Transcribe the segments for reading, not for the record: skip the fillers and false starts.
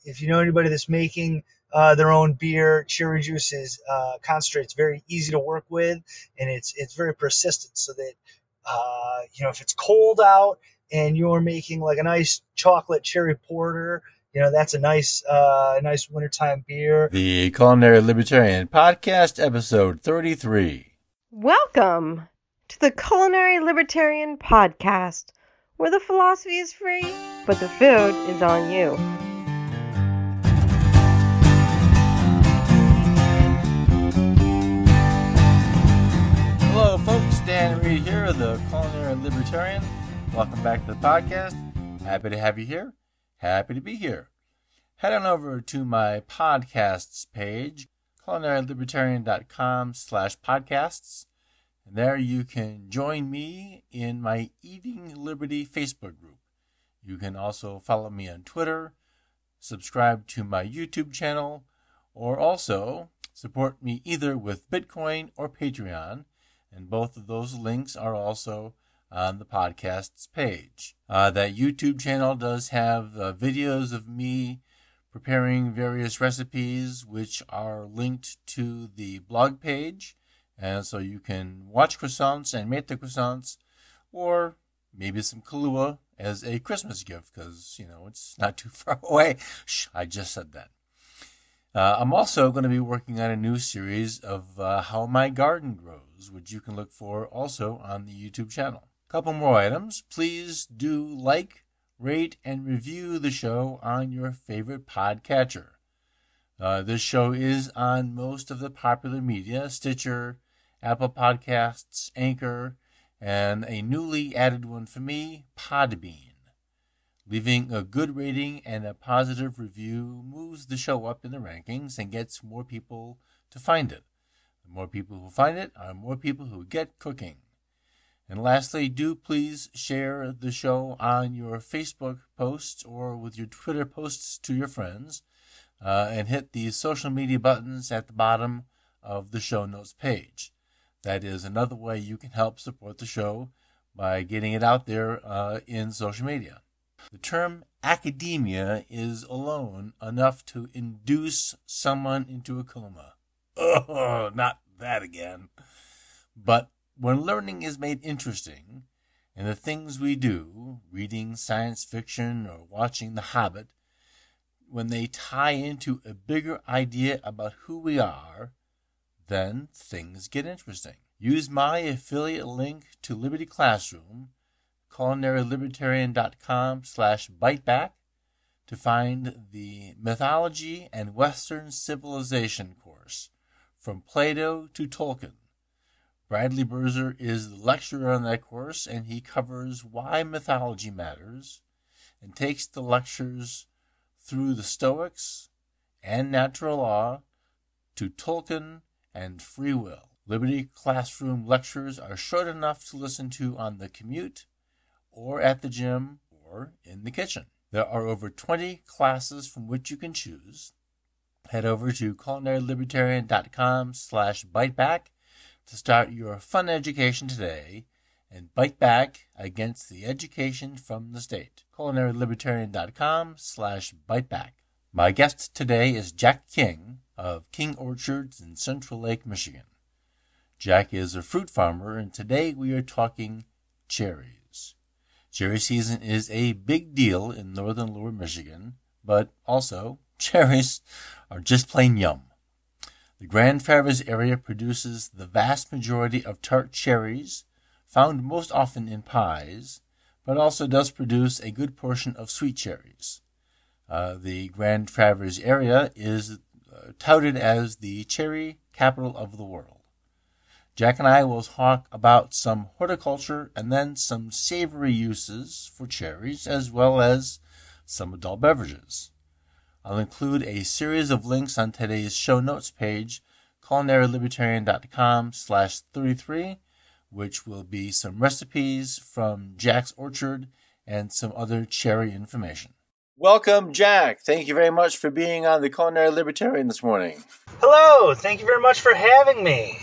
if you know anybody that's making their own beer, cherry juice is concentrate. It's very easy to work with, and it's very persistent. So that if it's cold out and you're making like a nice chocolate cherry porter, that's a nice wintertime beer. The Culinary Libertarian Podcast, episode 33. Welcome to the Culinary Libertarian Podcast, where the philosophy is free, but the food is on you. Hello, folks. Dan Reed here, the Culinary Libertarian. Welcome back to the podcast. Happy to have you here. Happy to be here. Head on over to my podcasts page, culinarylibertarian.com/podcasts. And there you can join me in my Eating Liberty Facebook group. You can also follow me on Twitter, subscribe to my YouTube channel, or also support me either with Bitcoin or Patreon. And both of those links are also on the podcast's page. That YouTube channel does have videos of me preparing various recipes, which are linked to the blog page. And so you can watch croissants and make the croissants, or maybe some Kahlua as a Christmas gift, because, it's not too far away. Shh, I just said that. I'm also going to be working on a new series of how my garden grows, which you can look for also on the YouTube channel. Couple more items. Please do like, rate, and review the show on your favorite podcatcher. This show is on most of the popular media, Stitcher, Apple Podcasts, Anchor, and a newly added one for me, Podbean. Leaving a good rating and a positive review moves the show up in the rankings and gets more people to find it. The more people who find it are more people who get cooking. And lastly, do please share the show on your Facebook posts or with your Twitter posts to your friends, and hit the social media buttons at the bottom of the show notes page. That is another way you can help support the show by getting it out there in social media. The term academia is alone enough to induce someone into a coma. Oh, not that again. But when learning is made interesting, and the things we do, reading science fiction or watching The Hobbit, when they tie into a bigger idea about who we are, then things get interesting. Use my affiliate link to Liberty Classroom, culinarylibertarian.com/biteback, to find the Mythology and Western Civilization course, from Plato to Tolkien. Bradley Berzer is the lecturer on that course, and he covers why mythology matters and takes the lectures through the Stoics and natural law to Tolkien and free will. Liberty Classroom lectures are short enough to listen to on the commute or at the gym or in the kitchen. There are over 20 classes from which you can choose. Head over to culinarylibertarian.com/biteback to start your fun education today and bite back against the education from the state. culinarylibertarian.com/biteback. My guest today is Jack King of King Orchards in Central Lake, Michigan. Jack is a fruit farmer, and today we are talking cherries. Cherry season is a big deal in northern Lower Michigan, but also cherries are just plain yum. The Grand Traverse area produces the vast majority of tart cherries, found most often in pies, but also does produce a good portion of sweet cherries. The Grand Traverse area is touted as the cherry capital of the world. Jack and I will talk about some horticulture and then some savory uses for cherries, as well as some adult beverages. I'll include a series of links on today's show notes page, culinarylibertarian.com/33, which will be some recipes from Jack's orchard and some other cherry information. Welcome, Jack. Thank you very much for being on the Culinary Libertarian this morning. Hello, thank you very much for having me.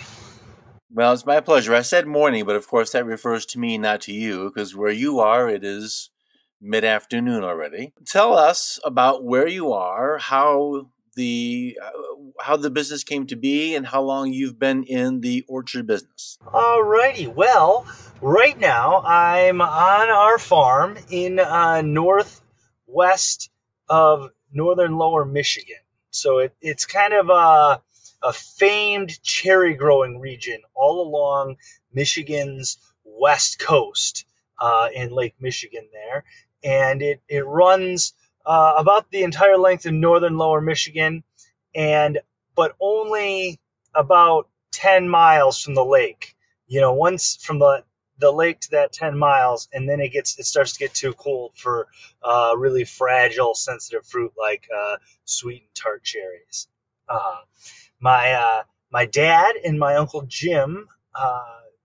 Well, it's my pleasure. I said morning, but of course that refers to me, not to you, because where you are, it is mid-afternoon already. Tell us about where you are, how the business came to be, and how long you've been in the orchard business. Alrighty. Well, right now I'm on our farm in northwest of northern lower Michigan. So it's kind of a famed cherry growing region all along Michigan's west coast in Lake Michigan there. And it runs about the entire length of northern lower Michigan, and but only about 10 miles from the lake. Once from the lake to that 10 miles, and then it starts to get too cold for really fragile, sensitive fruit like sweet and tart cherries. Uh, my dad and my uncle Jim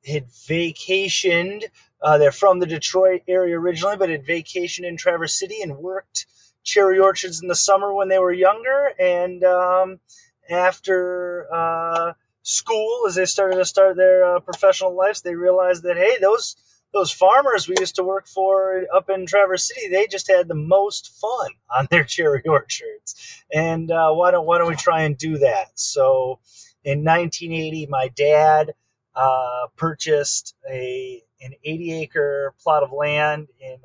had vacationed. They're from the Detroit area originally, but had vacationed in Traverse City and worked cherry orchards in the summer when they were younger. And after school, as they started to start their professional lives, they realized that, hey, those farmers we used to work for up in Traverse City, they just had the most fun on their cherry orchards. And why don't we try and do that? So in 1980, my dad purchased an 80-acre plot of land in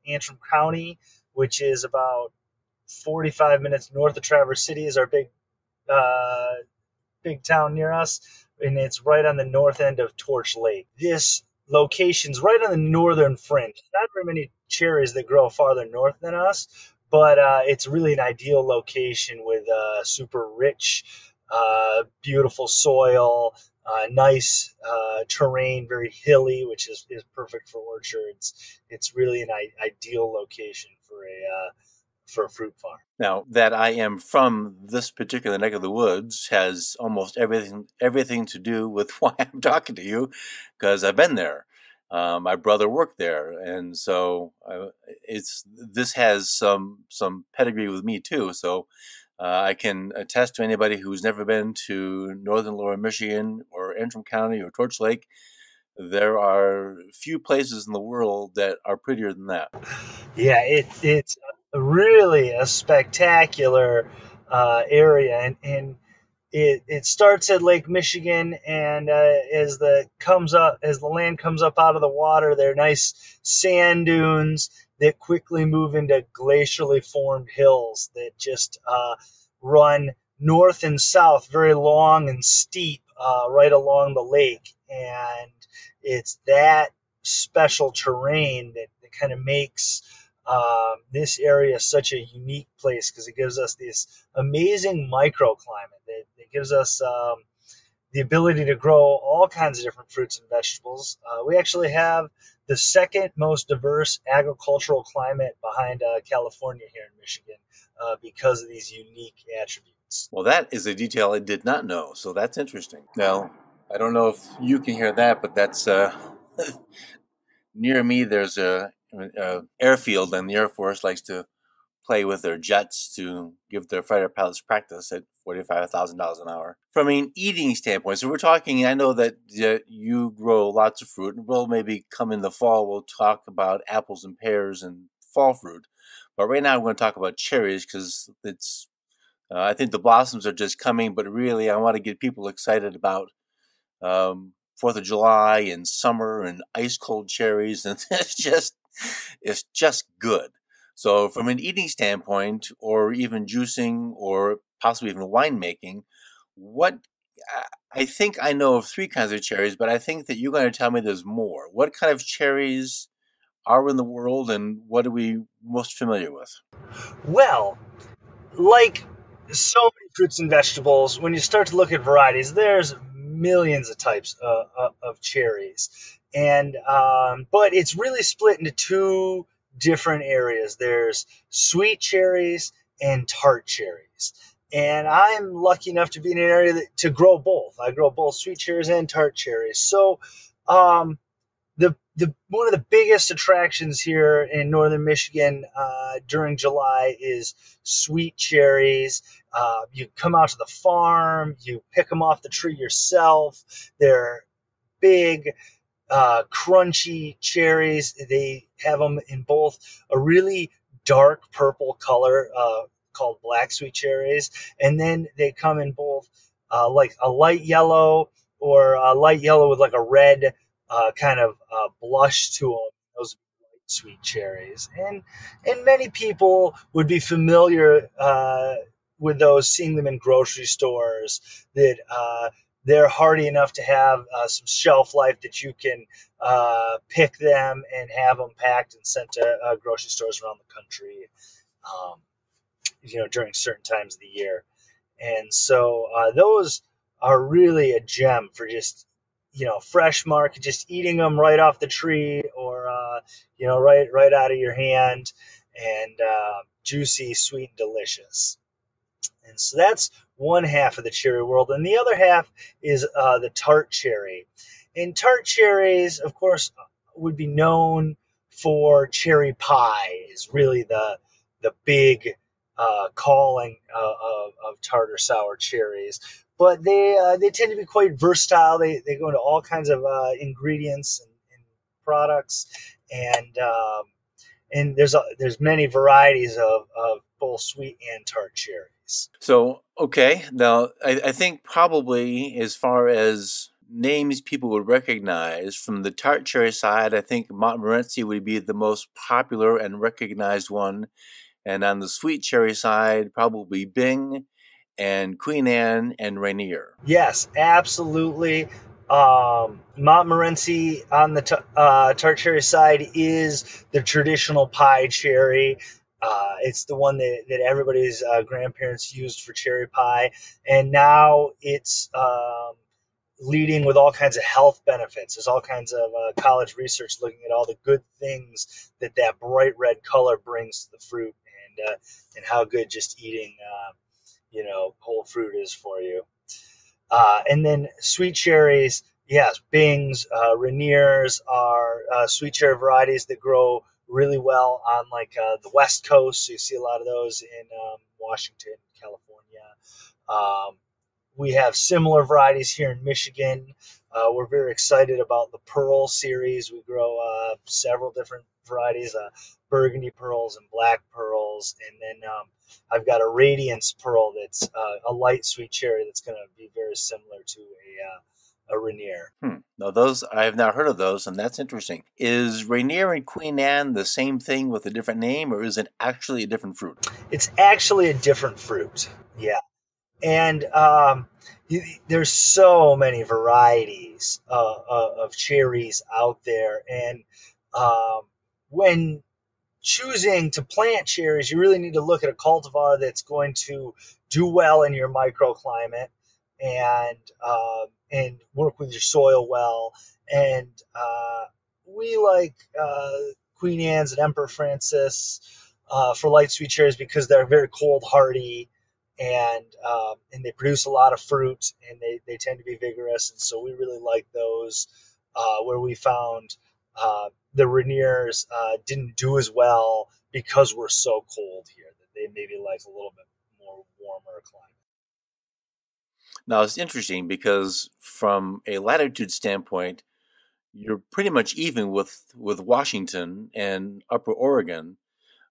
Antrim County, which is about 45 minutes north of Traverse City, is our uh, big town near us, and it's right on the north end of Torch Lake. This location's right on the northern fringe. Not very many cherries that grow farther north than us, but it's really an ideal location with super rich, beautiful soil, nice terrain, very hilly, which is perfect for orchards. It's really an ideal location for a fruit farm. Now, that I am from this particular neck of the woods has almost everything to do with why I'm talking to you, because I've been there. My brother worked there, and so this has some pedigree with me too. So I can attest to anybody who's never been to northern lower Michigan or Antrim County or Torch Lake. There are few places in the world that are prettier than that. Yeah, it's really a spectacular area, and it starts at Lake Michigan, and as the land comes up out of the water, there are nice sand dunes that quickly move into glacially formed hills that just run north and south, very long and steep, right along the lake, and it's that special terrain that kind of makes this area is such a unique place because it gives us this amazing microclimate that gives us the ability to grow all kinds of different fruits and vegetables. We actually have the second most diverse agricultural climate behind California here in Michigan because of these unique attributes. Well, that is a detail I did not know, so that's interesting. Now, I don't know if you can hear that, but that's near me. There's a airfield, and the Air Force likes to play with their jets to give their fighter pilots practice at $45,000 an hour. From an eating standpoint, so we're talking, I know that you grow lots of fruit, and we'll maybe come in the fall, we'll talk about apples and pears and fall fruit. But right now, I'm going to talk about cherries because I think the blossoms are just coming, but really, I want to get people excited about 4th of July and summer and ice cold cherries, and it's just good. So from an eating standpoint, or even juicing, or possibly even winemaking, what I think I know of 3 kinds of cherries, but I think that you're going to tell me there's more. What kind of cherries are in the world, and what are we most familiar with? Well, like so many fruits and vegetables, when you start to look at varieties, there's millions of types of cherries, and but it's really split into two different areas. There's sweet cherries and tart cherries, and I'm lucky enough to be in an area to grow both. I grow both sweet cherries and tart cherries. So um, the one of the biggest attractions here in northern Michigan during July is sweet cherries. You come out to the farm, you pick them off the tree yourself. They're big, crunchy cherries. They have them in both a really dark purple color called black sweet cherries, and then they come in both like a light yellow or a light yellow with like a red kind of blush to them. Those sweet cherries, and many people would be familiar with those, seeing them in grocery stores. That they're hardy enough to have some shelf life, that you can pick them and have them packed and sent to grocery stores around the country, um, during certain times of the year. And so those are really a gem for just fresh market, just eating them right off the tree, or right out of your hand, and juicy, sweet, and delicious. And so that's one half of the cherry world. And the other half is the tart cherry. And tart cherries, of course, would be known for cherry pie, is really the big calling of tart or sour cherries. But they tend to be quite versatile. They go into all kinds of ingredients and products, and there's many varieties of both sweet and tart cherries. So, okay, now I think probably as far as names people would recognize from the tart cherry side, I think Montmorency would be the most popular and recognized one. And on the sweet cherry side, probably Bing and Queen Anne and Rainier. Yes, absolutely. Montmorency on the tart cherry side is the traditional pie cherry. It's the one that everybody's grandparents used for cherry pie, and now it's leading with all kinds of health benefits. There's all kinds of college research looking at all the good things that bright red color brings to the fruit, and how good just eating whole fruit is for you. And then sweet cherries, yes, Bings, Rainiers are sweet cherry varieties that grow really well on the West Coast. So you see a lot of those in Washington, California. We have similar varieties here in Michigan. We're very excited about the Pearl series. We grow several different varieties, burgundy pearls and black pearls. And then I've got a Radiance pearl that's a light sweet cherry that's going to be very similar to a Rainier. Now, those, I have not heard of those, and that's interesting. Is Rainier and Queen Anne the same thing with a different name, or is it actually a different fruit? It's actually a different fruit. Yeah. And there's so many varieties of cherries out there. And when choosing to plant cherries, you really need to look at a cultivar that's going to do well in your microclimate, and work with your soil well. And we like Queen Anne's and Emperor Francis for light sweet cherries because they're very cold hardy, and they produce a lot of fruit, and they tend to be vigorous, and so we really like those. Where we found the Rainiers didn't do as well because we're so cold here, that they maybe like a little bit more warmer climate. Now, it's interesting because from a latitude standpoint, you're pretty much even with Washington and Upper Oregon,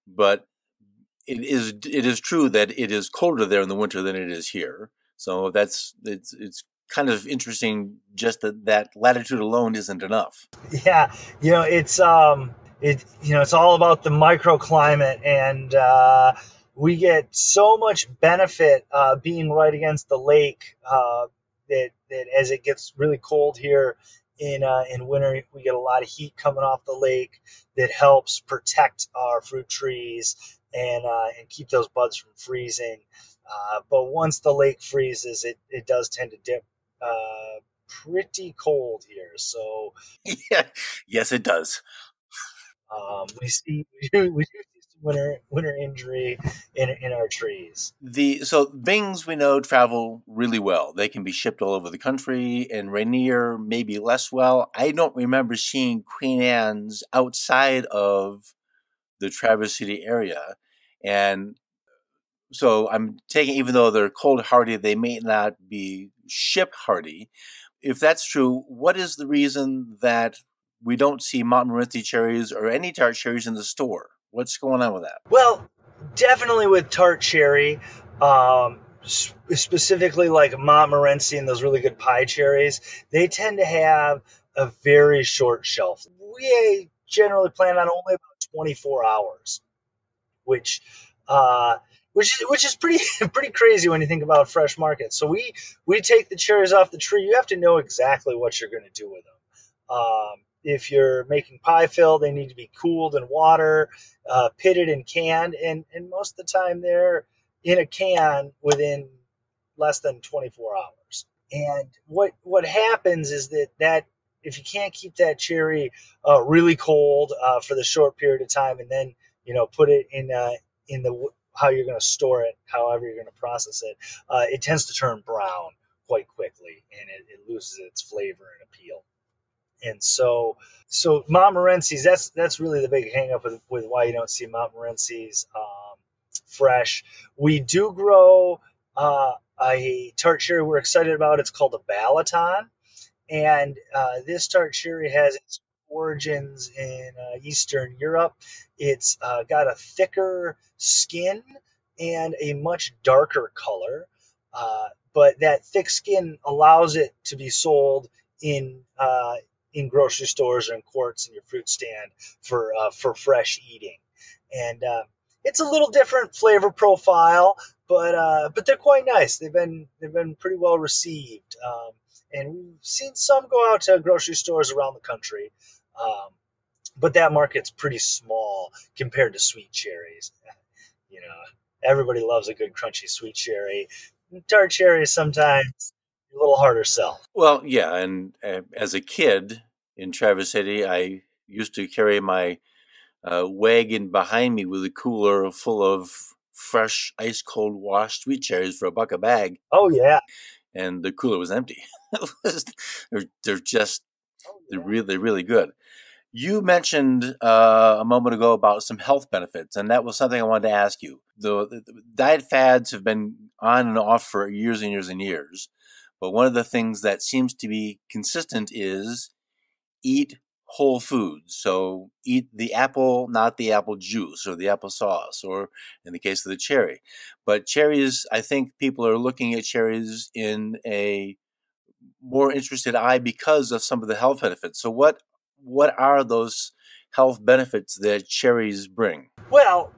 but it is true that it is colder there in the winter than it is here. So it's kind of interesting just that latitude alone isn't enough. Yeah, it's it's all about the microclimate, and we get so much benefit being right against the lake, that as it gets really cold here in winter, we get a lot of heat coming off the lake that helps protect our fruit trees, and keep those buds from freezing. But once the lake freezes, it does tend to dip pretty cold here. So Yeah, yes, it does. we do see some winter injury in our trees. So Bings, we know, travel really well. They can be shipped all over the country, and Rainier maybe less well. I don't remember seeing Queen Anne's outside of the Traverse City area. And so I'm taking, even though they're cold hardy, they may not be ship hardy. if that's true, what is the reason that we don't see Montmorency cherries or any tart cherries in the store? What's going on with that? Well, definitely with tart cherry, specifically like Montmorency and those really good pie cherries, they tend to have a very short shelf. We generally plan on only about 24 hours, which uh, which is pretty pretty crazy when you think about fresh markets. So we take the cherries off the tree. You have to know exactly what you're going to do with them. If you're making pie fill, they need to be cooled in water, pitted and canned, and most of the time they're in a can within less than 24 hours. And what happens is that if you can't keep that cherry really cold for the short period of time, and then put it in the how you're going to store it, however you're going to process it, it tends to turn brown quite quickly, and it loses its flavor and appeal. And so Montmorency's, that's really the big hang up with why you don't see Montmorency's fresh. We do grow a tart cherry we're excited about. It's called a Balaton, and this tart cherry has its origins in Eastern Europe. It's got a thicker skin and a much darker color, but that thick skin allows it to be sold in grocery stores or in quarts in your fruit stand for fresh eating. And it's a little different flavor profile, but they're quite nice. They've been pretty well received. And we've seen some go out to grocery stores around the country, but that market's pretty small compared to sweet cherries. You know, everybody loves a good crunchy sweet cherry. Tart cherries sometimes a little harder sell. Well, yeah, and as a kid in Traverse City, I used to carry my wagon behind me with a cooler full of fresh, ice cold washed sweet cherries for $1 a bag, Oh yeah. and the cooler was empty. They're just Oh they're yeah. really good. You mentioned a moment ago about some health benefits, and that was something I wanted to ask you. The diet fads have been on and off for years and years and years, but one of the things that seems to be consistent is eat whole foods. So eat the apple, not the apple juice or the apple sauce, or in the case of the cherry. But cherries, I think people are looking at cherries in a more interested eye because of some of the health benefits. So what are those health benefits that cherries bring? Well,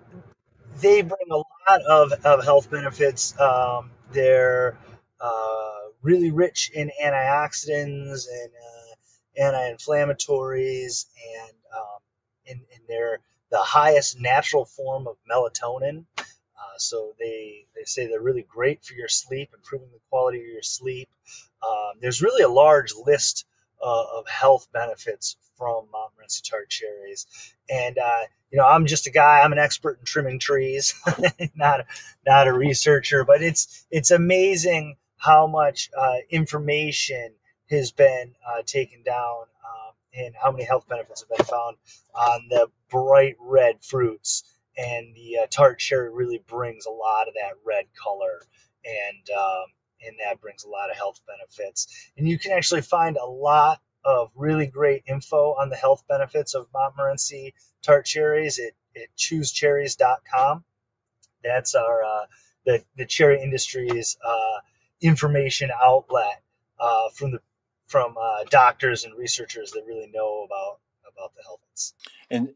they bring a lot of health benefits. They're really rich in antioxidants and anti-inflammatories, and they're the highest natural form of melatonin. So they say they're really great for your sleep, improving the quality of your sleep. There's really a large list of health benefits from Montmorency tart cherries, and I'm just a guy. I'm an expert in trimming trees, not a researcher, but it's amazing how much information has been taken down, and how many health benefits have been found on the bright red fruits. And the tart cherry really brings a lot of that red color, and that brings a lot of health benefits. And you can actually find a lot of really great info on the health benefits of Montmorency tart cherries at choosecherries.com. That's our the cherry industry's information outlet from doctors and researchers that really know about the health. And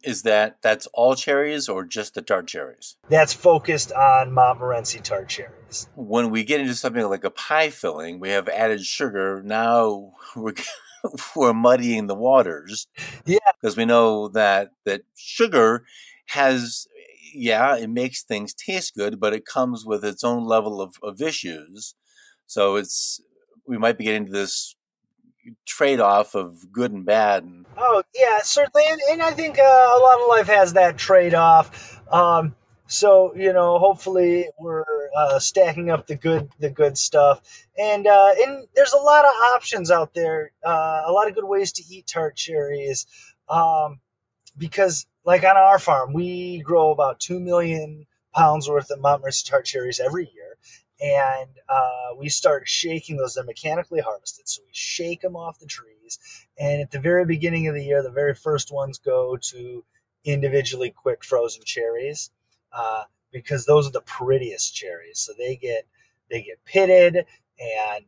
that's all cherries or just the tart cherries? That's focused on Montmorency tart cherries. When we get into something like a pie filling, we have added sugar. Now we're muddying the waters. Yeah. Because we know that sugar has, yeah, it makes things taste good, but it comes with its own level of issues. So we might be getting to this trade-off of good and bad. Oh yeah, certainly, and I think a lot of life has that trade-off. So hopefully we're stacking up the good stuff, and there's a lot of options out there, a lot of good ways to eat tart cherries, because like on our farm we grow about 2 million pounds worth of Montmorency tart cherries every year. and we start shaking those. They're mechanically harvested, so we shake them off the trees. And at the very beginning of the year, the very first ones go to individually quick frozen cherries, because those are the prettiest cherries. So they get pitted and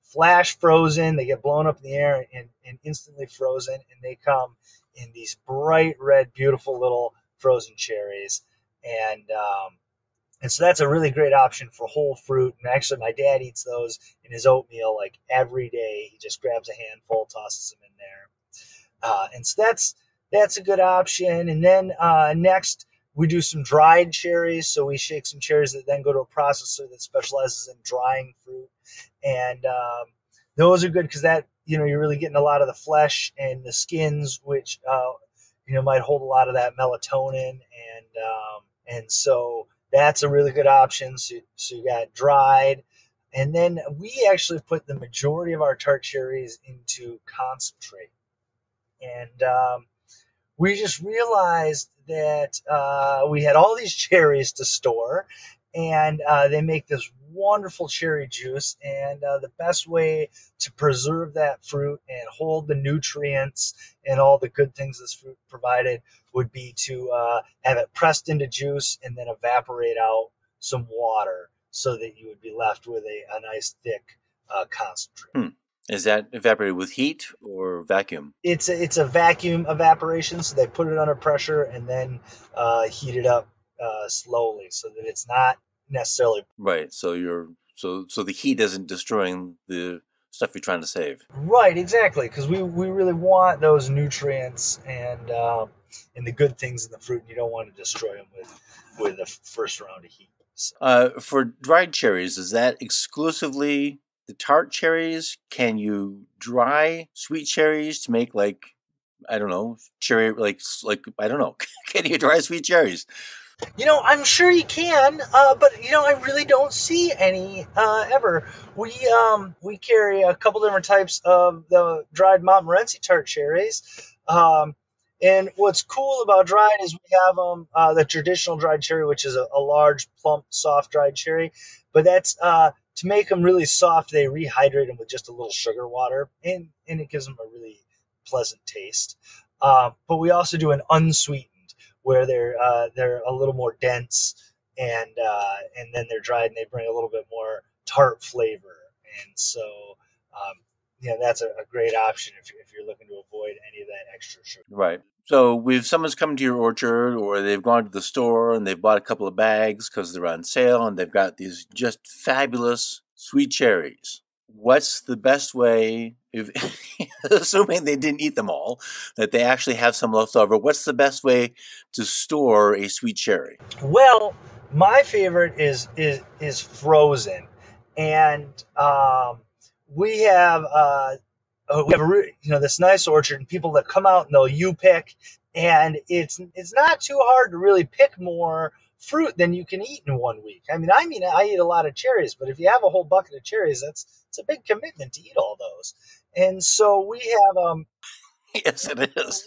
flash frozen. They get blown up in the air and instantly frozen, and they come in these bright red, beautiful little frozen cherries. And and so that's a really great option for whole fruit. And actually, my dad eats those in his oatmeal like every day. He just grabs a handful, tosses them in there. And so that's a good option. And then next, we do some dried cherries. So we shake some cherries that then go to a processor that specializes in drying fruit. And those are good because that, you're really getting a lot of the flesh and the skins, which might hold a lot of that melatonin, and so that's a really good option. So you got dried, and then we actually put the majority of our tart cherries into concentrate, and we just realized that we had all these cherries to store, and they make this wonderful cherry juice. And the best way to preserve that fruit and hold the nutrients and all the good things this fruit provided would be to have it pressed into juice and then evaporate out some water so that you would be left with a nice thick concentrate. Is that evaporated with heat or vacuum? It's a vacuum evaporation, so they put it under pressure and then heat it up slowly, so that it's not necessarily right. So the heat isn't destroying the stuff you're trying to save. right. Exactly, because we really want those nutrients and the good things in the fruit, and you don't want to destroy them with the first round of heat. So. For dried cherries, is that exclusively the tart cherries? Can you dry sweet cherries to make I don't know, cherry I don't know. Can you dry sweet cherries? I'm sure you can, but I really don't see any ever. We carry a couple different types of the dried Montmorency tart cherries, and what's cool about dried is we have the traditional dried cherry, which is a large, plump, soft dried cherry, but that's to make them really soft. They rehydrate them with just a little sugar water, and it gives them a really pleasant taste. But we also do an unsweetened, where they're a little more dense, and then they're dried and they bring a little bit more tart flavor. And so that's a great option if you're looking to avoid any of that extra sugar. Right. So if someone's come to your orchard, or they've gone to the store and they've bought a couple of bags because they're on sale and they've got these just fabulous sweet cherries, what's the best way, if assuming they didn't eat them all, that they actually have some left over, what's the best way to store a sweet cherry? Well, my favorite is frozen, and we have this nice orchard, and people that come out and they'll pick, and it's not too hard to really pick more fruit than you can eat in 1 week. I mean, I eat a lot of cherries, but if you have a whole bucket of cherries, it's a big commitment to eat all those. And so we have Yes, it is.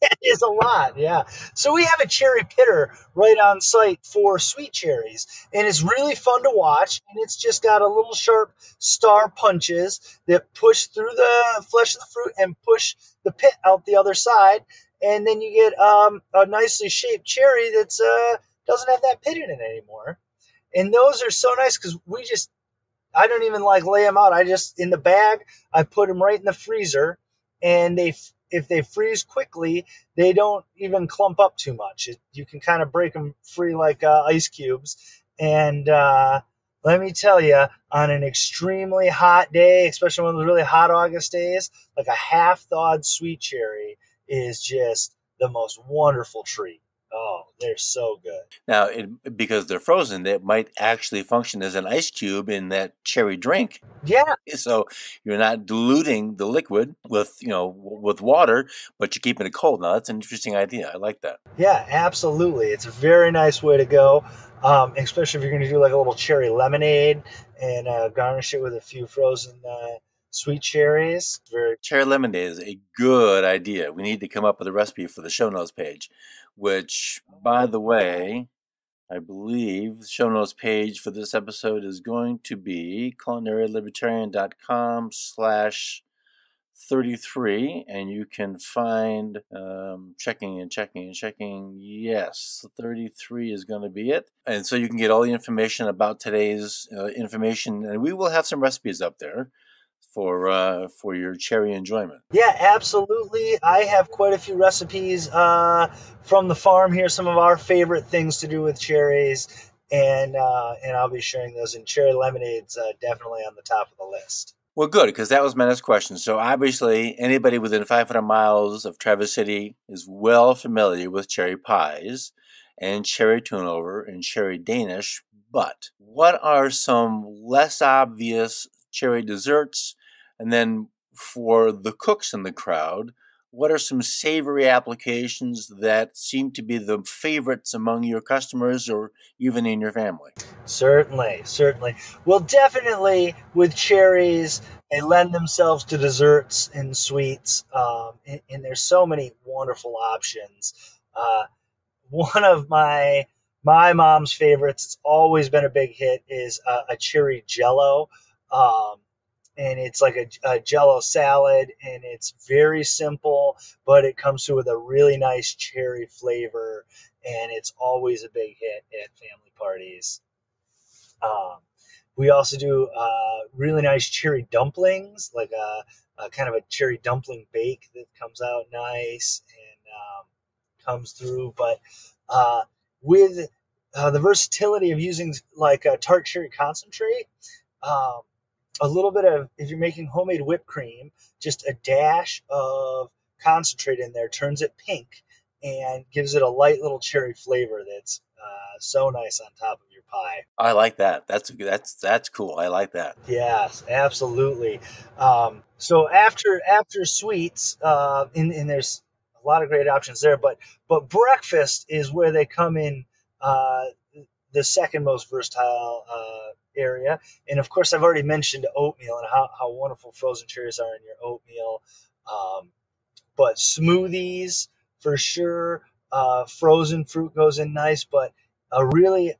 it is a lot, yeah. So we have a cherry pitter right on site for sweet cherries, and it's really fun to watch. And it's just got a little sharp star punches that push through the flesh of the fruit and push the pit out the other side, and then you get a nicely shaped cherry that's doesn't have that pit in it anymore. And those are so nice because I don't even lay them out. I just, in the bag, I put them right in the freezer, and if they freeze quickly, they don't even clump up too much. You can kind of break them free like ice cubes. And let me tell you, on an extremely hot day, especially one of those really hot August days, like a half-thawed sweet cherry is just the most wonderful treat. Oh, they're so good. Now, because they're frozen, they might actually function as an ice cube in that cherry drink. Yeah. So you're not diluting the liquid with water, but you're keeping it cold. Now, that's an interesting idea. I like that. Yeah, absolutely. It's a very nice way to go, especially if you're going to do like a little cherry lemonade and garnish it with a few frozen sweet cherries. Cherry lemonade is a good idea. We need to come up with a recipe for the show notes page, which, by the way, I believe the show notes page for this episode is going to be culinarylibertarian.com/33, and you can find checking. Yes, 33 is going to be it. And so you can get all the information about today's information, and we will have some recipes up there for your cherry enjoyment. Yeah, absolutely. I have quite a few recipes from the farm here. Some of our favorite things to do with cherries, and I'll be sharing those. And cherry lemonade's definitely on the top of the list. Well, good, because that was my next question. So obviously, anybody within 500 miles of Traverse City is well familiar with cherry pies and cherry turnover and cherry Danish. But what are some less obvious cherry desserts? And then for the cooks in the crowd, what are some savory applications that seem to be the favorites among your customers or even in your family? Certainly, certainly. Well, definitely with cherries, they lend themselves to desserts and sweets, and there's so many wonderful options. One of my mom's favorites, it's always been a big hit, is a cherry jello. Um, and it's like a jello salad, and it's very simple, but it comes through with a really nice cherry flavor, and it's always a big hit at family parties. Um, we also do really nice cherry dumplings, like a kind of a cherry dumpling bake that comes out nice and comes through. But with the versatility of using like a tart cherry concentrate, um, a little bit of, if you're making homemade whipped cream, just a dash of concentrate in there turns it pink and gives it a light little cherry flavor that's so nice on top of your pie. I like that. That's cool. I like that. Yes, absolutely. So after sweets, and there's a lot of great options there, but breakfast is where they come in uh, the second most versatile area. And of course, I've already mentioned oatmeal and how wonderful frozen cherries are in your oatmeal. Um, but smoothies for sure. Frozen fruit goes in nice, but an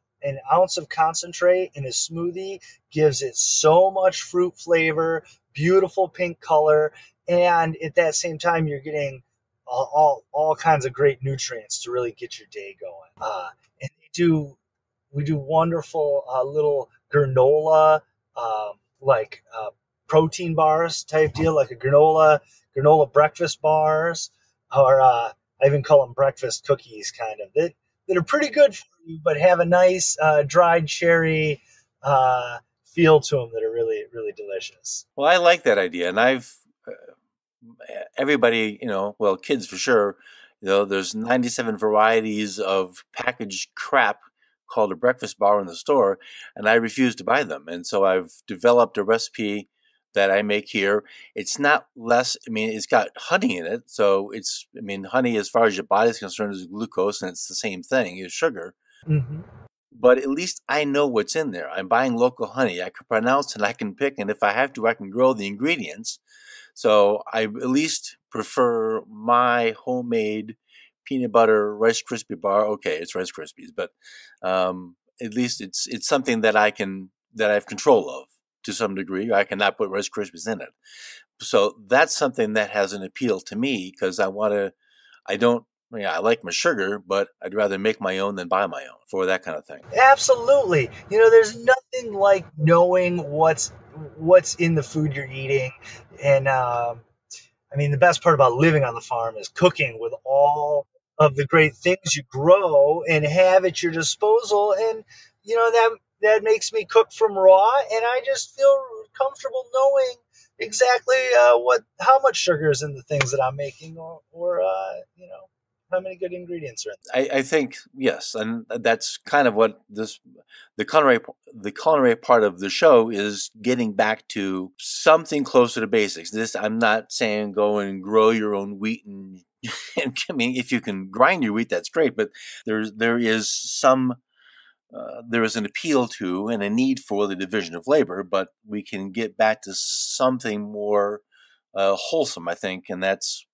ounce of concentrate in a smoothie gives it so much fruit flavor, beautiful pink color, and at that same time you're getting all kinds of great nutrients to really get your day going. And we do wonderful little granola, like protein bars type deal, like a granola breakfast bars, or I even call them breakfast cookies, kind of that are pretty good for you, but have a nice dried cherry feel to them that are really really delicious. Well, I like that idea, and I've everybody, well, kids for sure, there's 97 varieties of packaged crap called a breakfast bar in the store, and I refuse to buy them. And so I've developed a recipe that I make here. It's not less, it's got honey in it. So honey, as far as your body is concerned, is glucose, and it's the same thing as sugar. Mm-hmm. But at least I know what's in there. I'm buying local honey. I can pronounce and I can pick, and if I have to, I can grow the ingredients. So I at least prefer my homemade peanut butter Rice Krispie bar. Okay, it's Rice Krispies, but at least it's something that I have control of to some degree. I cannot put Rice Krispies in it. So that's something that has an appeal to me, because I like my sugar, but I'd rather make my own than buy my own for that kind of thing. Absolutely. There's nothing like knowing what's in the food you're eating, and the best part about living on the farm is cooking with all of the great things you grow and have at your disposal. And that makes me cook from raw, and I just feel comfortable knowing exactly how much sugar is in the things that I'm making, or how many good ingredients are in I think yes, and that's kind of what the culinary part of the show is, getting back to something closer to basics. I'm not saying go and grow your own wheat, and if you can grind your wheat, that's great. But there is an appeal to and a need for the division of labor, but we can get back to something more wholesome, I think, and that's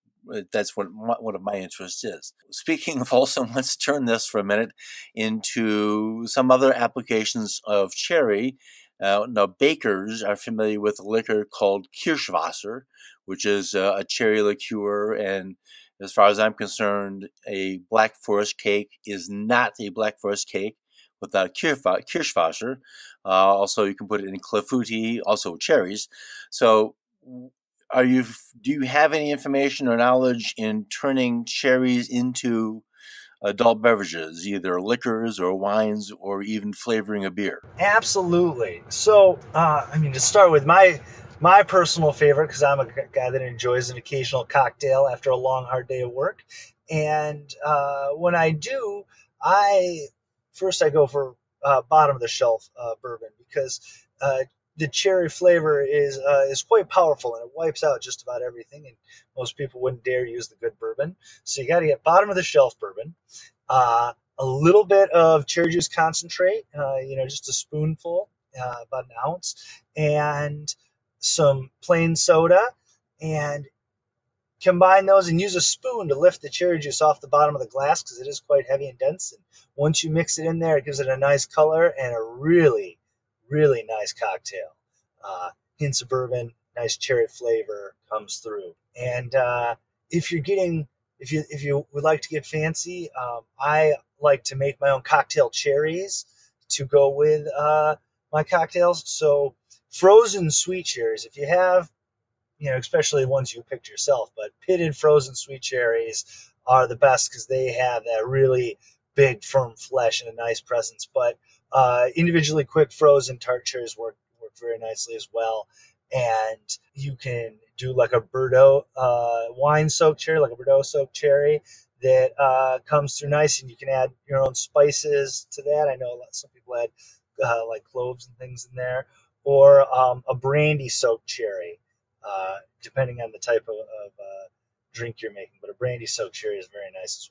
that's what one of my interests is. Speaking of wholesome, let's turn this for a minute into some other applications of cherry. Now, bakers are familiar with a liquor called Kirschwasser, which is a cherry liqueur. And as far as I'm concerned, a Black Forest cake is not a Black Forest cake without Kirschwasser. Also, you can put it in clafouti, also cherries. So, do you have any information or knowledge in turning cherries into adult beverages, either liquors or wines or even flavoring a beer? Absolutely. So, to start with my personal favorite, because I'm a guy that enjoys an occasional cocktail after a long, hard day of work. And when I do, I I go for bottom of the shelf bourbon because the cherry flavor is quite powerful and it wipes out just about everything. And most people wouldn't dare use the good bourbon, so you got to get bottom of the shelf bourbon. A little bit of cherry juice concentrate, just a spoonful, about an ounce, and some plain soda, and combine those and use a spoon to lift the cherry juice off the bottom of the glass because it is quite heavy and dense. And once you mix it in there, it gives it a nice color and a really, really nice cocktail. Hints of bourbon, nice cherry flavor comes through. And if you're getting, if you would like to get fancy, I like to make my own cocktail cherries to go with my cocktails. So frozen sweet cherries, if you have, especially the ones you picked yourself, but pitted frozen sweet cherries are the best because they have that really big, firm flesh and a nice presence. But individually quick frozen tart cherries work very nicely as well. And you can do like a Bordeaux wine soaked cherry, like a Bordeaux soaked cherry that comes through nice, and you can add your own spices to that. I know some people add like cloves and things in there, or a brandy soaked cherry, depending on the type of drink you're making. But a brandy soaked cherry is very nice.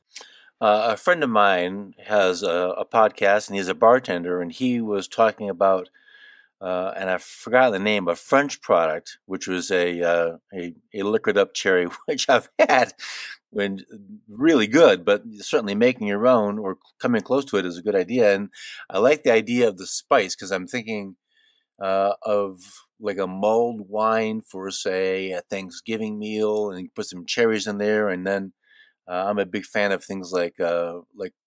A friend of mine has a podcast, and he's a bartender, and he was talking about, and I forgot the name, a French product, which was a liquored up cherry, which I've had when really good, but certainly making your own or coming close to it is a good idea. And I like the idea of the spice because I'm thinking of like a mulled wine for, say, a Thanksgiving meal, and you put some cherries in there, and then I'm a big fan of things like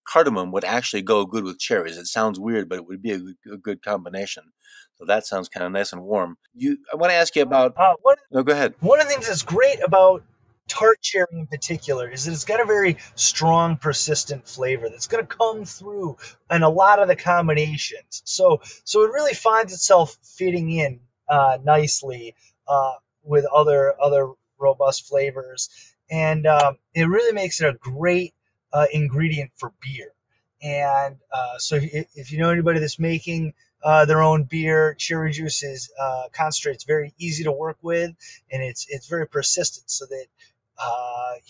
cardamom would actually go good with cherries. It sounds weird, but it would be a good combination. So that sounds kind of nice and warm. I want to ask you about. No, go ahead. One of the things that's great about tart cherry in particular is that it's got a very strong, persistent flavor that's going to come through in a lot of the combinations. So it really finds itself fitting in nicely with other robust flavors, and it really makes it a great ingredient for beer. And so if you know anybody that's making their own beer, cherry juice is concentrate. It's very easy to work with, and it's very persistent. So that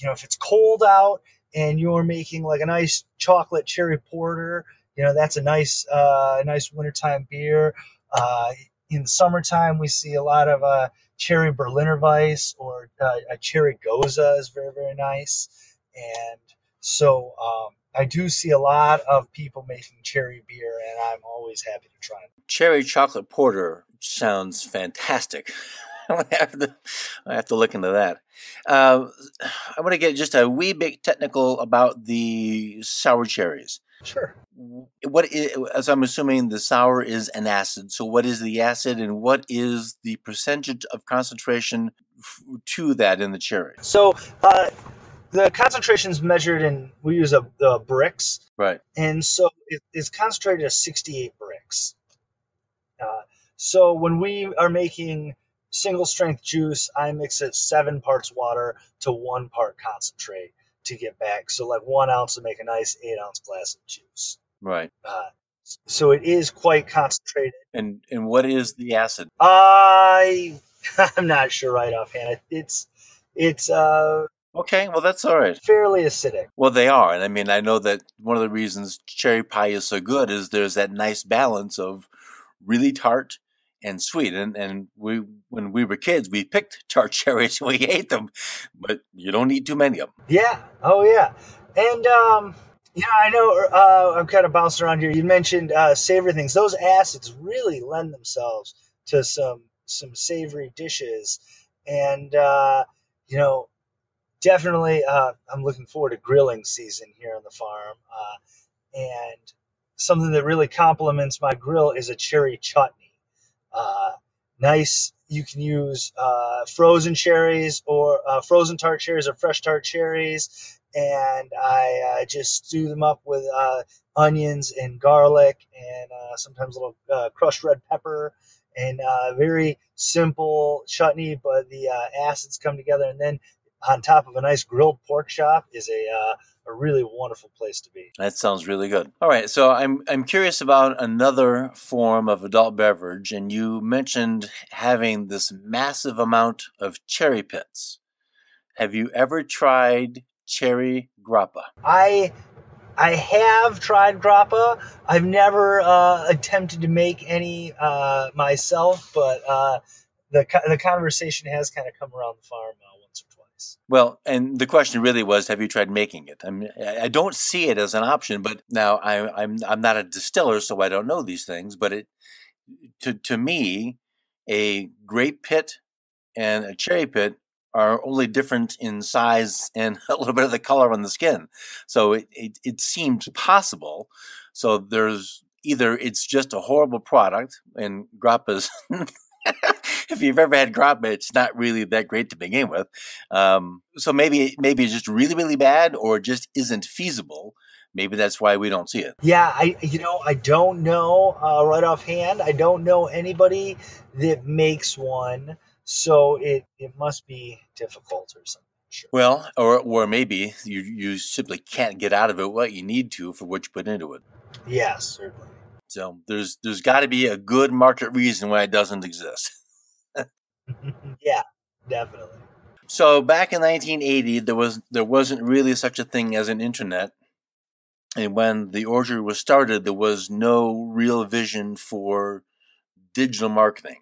if it's cold out and you're making like a nice chocolate cherry porter, that's a nice wintertime beer. In the summertime, we see a lot of cherry Berliner Weiss, or a cherry Goza is very, very nice. And so I do see a lot of people making cherry beer, and I'm always happy to try it. Cherry chocolate porter sounds fantastic. I have to look into that. I want to get just a wee bit technical about the sour cherries. Sure. As I'm assuming the sour is an acid. So what is the acid, and what is the percentage of concentration to that in the cherry? So the concentration is measured in, we use a bricks. Right. And so it's concentrated at 68 bricks. So when we are making single strength juice, I mix it 7 parts water to 1 part concentrate to get back. So like 1 ounce to make a nice 8-ounce glass of juice. Right. So it is quite concentrated. And what is the acid? I'm not sure right offhand. It's okay, well, that's all right. Fairly acidic. Well, they are. And I mean, I know that one of the reasons cherry pie is so good is there's that nice balance of really tart and sweet. And we, when we were kids, we picked tart cherries and we ate them, but you don't need too many of them. Yeah. Oh, yeah. And I know I'm kind of bouncing around here. You mentioned savory things. Those acids really lend themselves to some savory dishes, and definitely I'm looking forward to grilling season here on the farm. And something that really complements my grill is a cherry chutney. Uh, Nice. You can use frozen cherries or frozen tart cherries or fresh tart cherries, and I just stew them up with onions and garlic and sometimes a little crushed red pepper, and very simple chutney, but the acids come together, and then on top of a nice grilled pork chop is a really wonderful place to be. That sounds really good. All right, so I'm curious about another form of adult beverage, and you mentioned having this massive amount of cherry pits. Have you ever tried cherry grappa? I have tried grappa. I've never attempted to make any myself, but the conversation has kind of come around the farm once or twice. Well, and the question really was, have you tried making it? I mean, I don't see it as an option, but now I'm not a distiller, so I don't know these things. But to me, a grape pit and a cherry pit are only different in size and a little bit of the color on the skin. So it seems possible. So there's either it's just a horrible product, and grappa's if you've ever had grappa, it's not really that great to begin with. So maybe it's just really, really bad, or just isn't feasible. Maybe that's why we don't see it. Yeah, I don't know right offhand. I don't know anybody that makes one, so it must be difficult or something. Sure. Well, or maybe you simply can't get out of it what you need to for what you put into it. Yes, certainly. So there's got to be a good market reason why it doesn't exist. Yeah, definitely. So back in 1980, there wasn't really such a thing as an internet, and when the orchard was started, there was no real vision for digital marketing.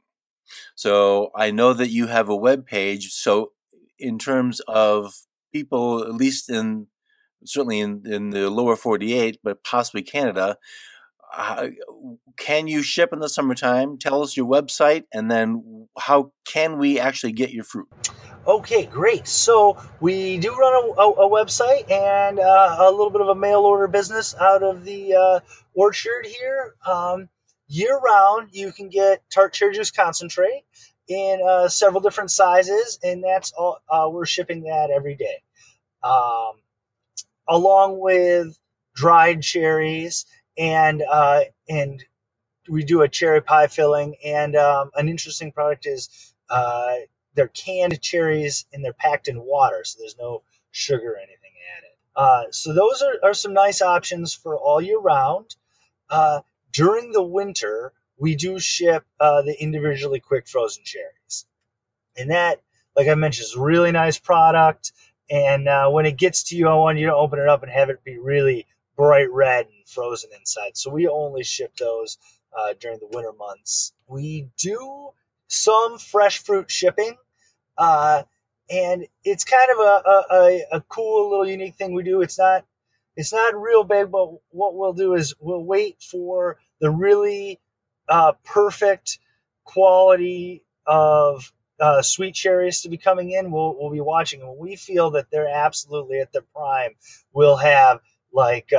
So I know that you have a web page. So in terms of people, at least certainly in the lower 48, but possibly Canada, can you ship in the summertime? Tell us your website, and then how can we actually get your fruit? Okay, great. So we do run a website and a little bit of a mail order business out of the orchard here. Year round, you can get tart cherry juice concentrate in several different sizes, and that's all. We're shipping that every day, um, along with dried cherries and we do a cherry pie filling. And an interesting product is they're canned cherries and they're packed in water, so there's no sugar or anything added. So those are some nice options for all year round. During the winter, we do ship the individually quick frozen cherries. And that, like I mentioned, is a really nice product. And when it gets to you, I want you to open it up and have it be really bright red and frozen inside. So we only ship those during the winter months. We do some fresh fruit shipping, uh, and it's kind of a cool little unique thing we do. It's not real big, but what we'll do is we'll wait for the really perfect quality of sweet cherries to be coming in. We'll be watching, and when we feel that they're absolutely at their prime, we'll have like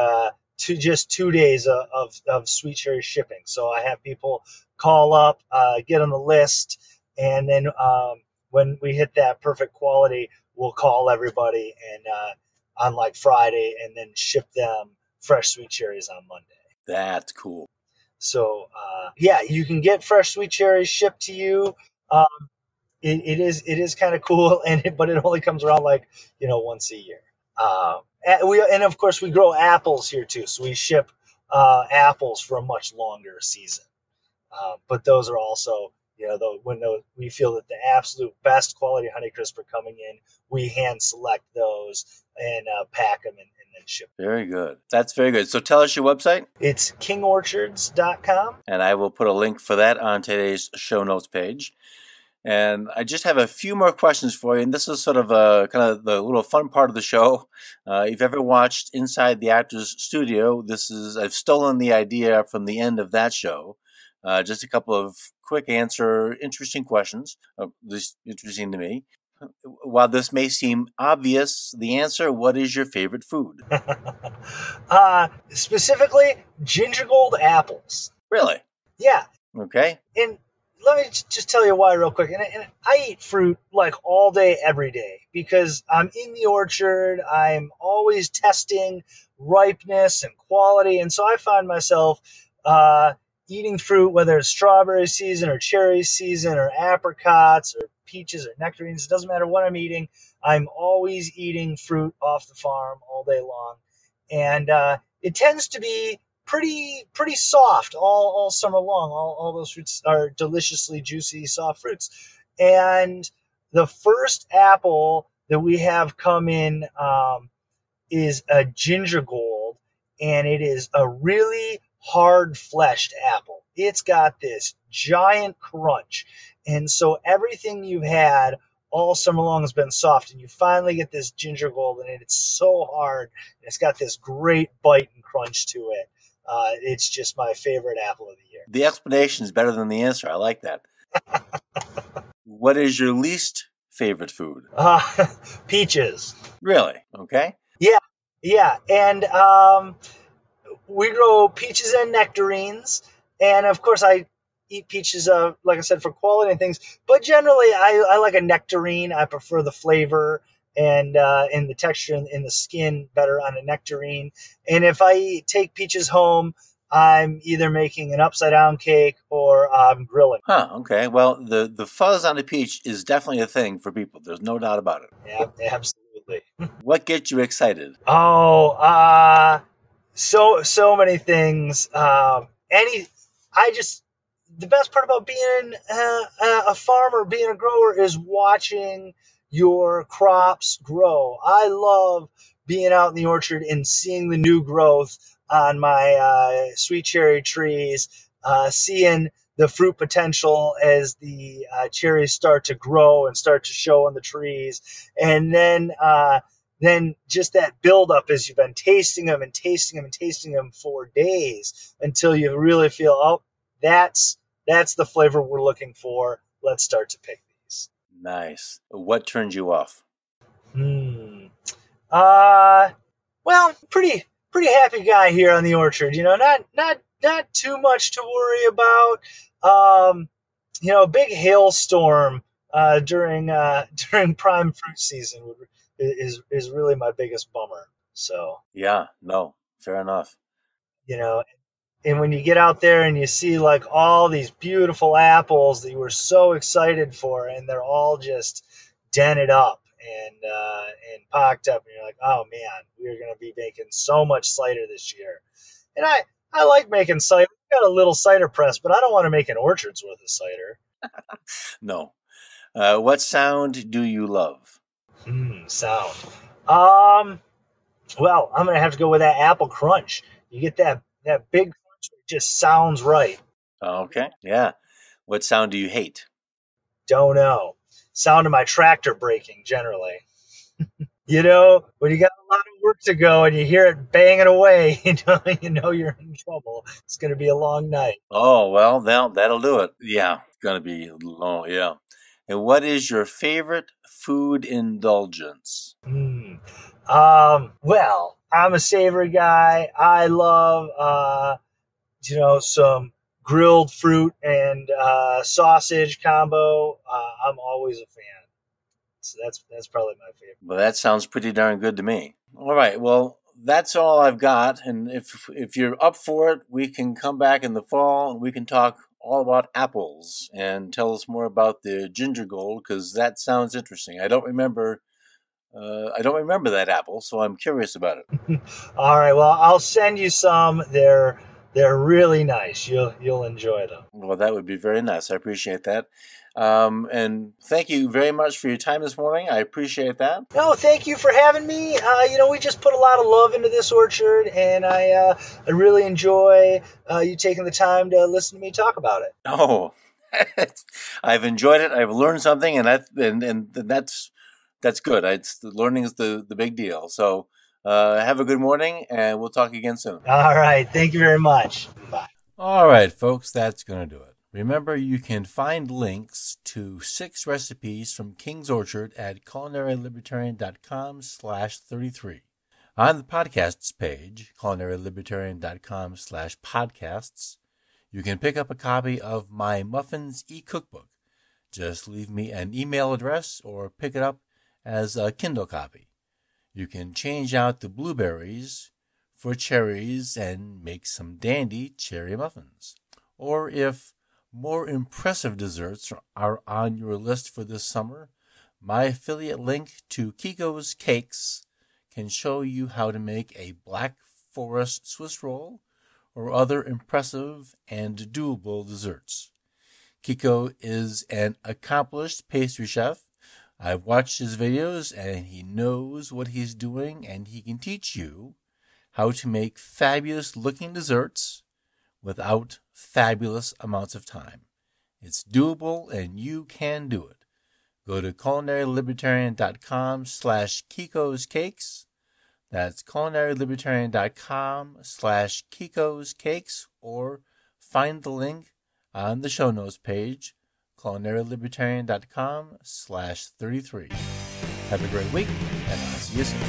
just 2 days of sweet cherry shipping. So I have people call up, get on the list, and then when we hit that perfect quality, we'll call everybody and on like Friday, and then ship them fresh sweet cherries on Monday. That's cool. So yeah, you can get fresh sweet cherries shipped to you. Um, it is kind of cool, but it only comes around like once a year. And of course we grow apples here too, so we ship apples for a much longer season. But those are also, when we feel that the absolute best quality Honeycrisp are coming in, we hand select those and pack them, and and ship. Very good. That's very good. So tell us your website. It's kingorchards.com. And I will put a link for that on today's show notes page. And I just have a few more questions for you. And this is sort of kind of the little fun part of the show. If you've ever watched Inside the Actors Studio, I've stolen the idea from the end of that show. Just a couple of quick answer, interesting questions, at least interesting to me. While this may seem obvious, the answer, what is your favorite food? Specifically, ginger gold apples. Really? Yeah. Okay. And let me just tell you why real quick. And I eat fruit like all day, every day, because I'm in the orchard. I'm always testing ripeness and quality. And so I find myself eating fruit, whether it's strawberry season or cherry season or apricots or peaches or nectarines. It doesn't matter what I'm eating. I'm always eating fruit off the farm all day long. And it tends to be pretty soft all summer long. All those fruits are deliciously juicy, soft fruits. And the first apple that we have come in is a ginger gold, and it is a really hard fleshed apple. It's got this giant crunch. And so everything you've had all summer long has been soft, and you finally get this ginger gold, and it's so hard. And it's got this great bite and crunch to it. It's just my favorite apple of the year. The explanation is better than the answer. I like that. What is your least favorite food? Peaches. Really? Okay. Yeah. And we grow peaches and nectarines. And of course, I eat peaches, like I said, for quality and things. But generally, I like a nectarine. I prefer the flavor and the texture in the skin better on a nectarine. And if I take peaches home, I'm either making an upside down cake or I'm grilling. Huh, okay. Well, the fuzz on a peach is definitely a thing for people. There's no doubt about it. Yeah, absolutely. What gets you excited? Oh, so many things. The best part about being a farmer, being a grower, is watching your crops grow. I love being out in the orchard and seeing the new growth on my sweet cherry trees, seeing the fruit potential as the cherries start to grow and start to show on the trees, and then just that buildup as you've been tasting them and tasting them and tasting them for days until you really feel, oh, that's the flavor we're looking for. Let's start to pick these. Nice. What turned you off? Well, pretty happy guy here on the orchard. Not too much to worry about. Big hailstorm during prime fruit season is really my biggest bummer. So Yeah, no, fair enough. And when you get out there and you see like all these beautiful apples that you were so excited for, and they're all just dented up and pocked up, and you're like, oh man, we're going to be making so much cider this year. And I like making cider. I've got a little cider press, but I don't want to make an orchard's worth of cider. No. What sound do you love? Sound. Well, I'm going to have to go with that apple crunch. You get that big crunch, it just sounds right. Okay, yeah. What sound do you hate? Don't know. Sound of my tractor braking, generally. When you got a lot of work to go and you hear it banging away, you know you're in trouble. It's going to be a long night. Oh, well, that'll do it. Yeah, it's going to be long, yeah. And what is your favorite food indulgence? Well, I'm a savory guy. I love, some grilled fruit and sausage combo. I'm always a fan. So that's probably my favorite. Well, that sounds pretty darn good to me. All right, well, that's all I've got. And if you're up for it, we can come back in the fall and we can talk all about apples and tell us more about the ginger gold, because that sounds interesting. I don't remember that apple, so I'm curious about it. All right, well, I'll send you some. They're They're really nice. You'll enjoy them. Well, that would be very nice. I appreciate that. And thank you very much for your time this morning. I appreciate that. No, thank you for having me. We just put a lot of love into this orchard, and I really enjoy you taking the time to listen to me talk about it. Oh, I've enjoyed it. I've learned something, and that's good. Learning is the big deal. So have a good morning, and we'll talk again soon. All right. Thank you very much. Bye. All right, folks, that's going to do it. Remember, you can find links to 6 recipes from King's Orchard at culinarylibertarian.com/33. On the podcasts page, culinarylibertarian.com/podcasts, you can pick up a copy of my Muffins e-cookbook. Just leave me an email address or pick it up as a Kindle copy. You can change out the blueberries for cherries and make some dandy cherry muffins. Or if more impressive desserts are on your list for this summer, my affiliate link to Kiko's Cakes can show you how to make a Black Forest Swiss roll or other impressive and doable desserts. Kiko is an accomplished pastry chef. I've watched his videos and he knows what he's doing, and he can teach you how to make fabulous looking desserts without fabulous amounts of time. It's doable and you can do it. Go to culinarylibertarian.com/Kiko's Cakes. That's culinarylibertarian.com/Kiko's Cakes, or find the link on the show notes page, culinarylibertarian.com/33. Have a great week, and I'll see you soon.